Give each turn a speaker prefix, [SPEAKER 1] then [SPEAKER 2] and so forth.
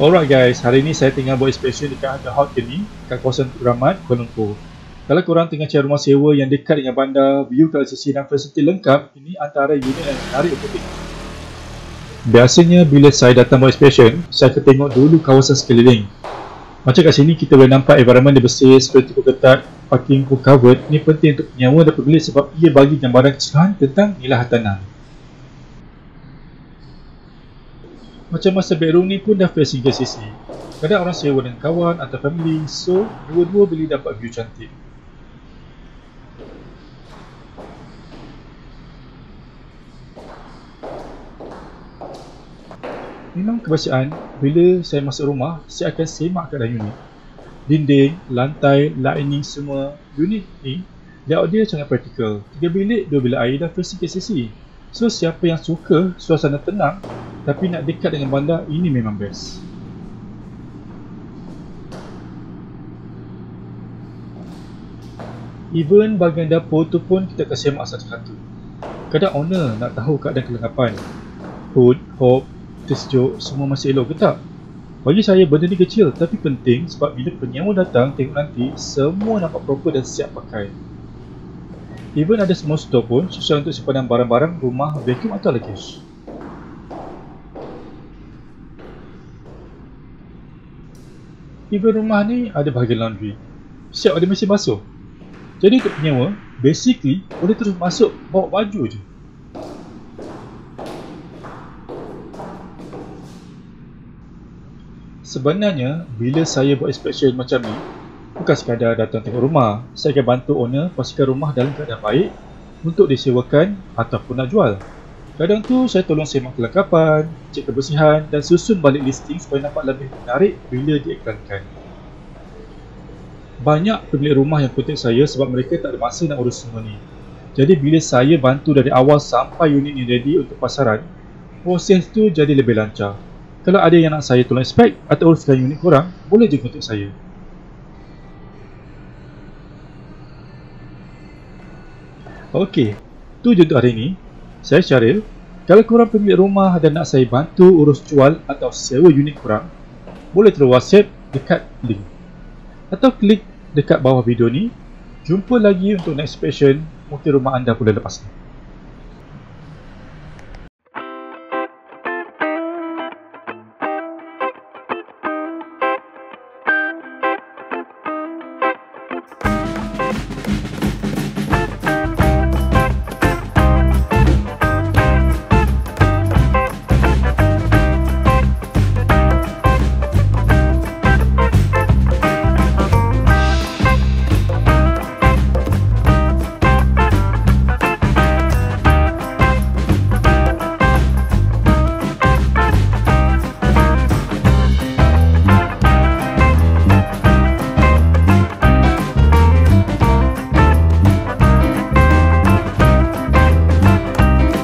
[SPEAKER 1] Alright guys, hari ni saya tengah buat inspection dekat Harga Hot ni, kat kawasan Tuk Rahmat, Kuala Lumpur. Kalau korang tengah cari rumah sewa yang dekat dengan bandar, view kat sisi dan fasiliti lengkap, ini antara unit yang menarik untuk tengok. Biasanya bila saya datang buat inspection, saya akan tengok dulu kawasan sekeliling. Macam kat sini kita boleh nampak environment dia bersih, security pun ketat, parking pun covered. Ini penting untuk penyewa dan pembeli sebab ia bagi gambaran keseluruhan tentang nilai hartanah. Macam masa bedroom ni pun dah facing ke sisi. Kadang orang sewa dengan kawan atau family, so dua-dua boleh dapat view cantik. Memang kebiasaan, bila saya masuk rumah, saya akan semak kat dalam unit. Dinding, lantai, lighting semua. Unit ni, layout dia sangat praktikal. 3 bilik, 2 bilik air dan facing ke sisi. So siapa yang suka suasana tenang tapi nak dekat dengan bandar, ini memang best. Even bahagian dapur tu pun kita akan semak satu-satu. Kadang owner nak tahu keadaan kelengkapan, hood, hob, sejuk, semua masih elok ke tak? Bagi saya benda ni kecil tapi penting sebab bila penyewa datang tengok nanti semua nampak proper dan siap pakai. Even ada small store pun susah untuk simpanan barang-barang rumah, vacuum atau luggage. Even rumah ni ada bahagian laundry, siap ada mesin basuh. Jadi untuk penyewa, basically boleh terus masuk bawa baju je. Sebenarnya bila saya buat inspection macam ni, bukan sekadar datang tengok rumah, saya akan bantu owner pastikan rumah dalam keadaan baik untuk disewakan ataupun nak jual. Kadang tu saya tolong semak kelengkapan, cek kebersihan dan susun balik listing supaya nampak lebih menarik bila diiklankan. Banyak pemilik rumah yang kontak saya sebab mereka tak ada masa nak urus semua ni. Jadi bila saya bantu dari awal sampai unit ni ready untuk pasaran, proses tu jadi lebih lancar. Kalau ada yang nak saya tolong inspect atau uruskan unit korang, boleh je kontak saya. Okey, tu je untuk hari ni. Saya Syaril. Kalau korang pemilik rumah dan nak saya bantu urus jual atau sewa unit korang, boleh terus WhatsApp dekat link atau klik dekat bawah video ni. Jumpa lagi untuk next inspection. Mungkin rumah anda bulan lepas ni.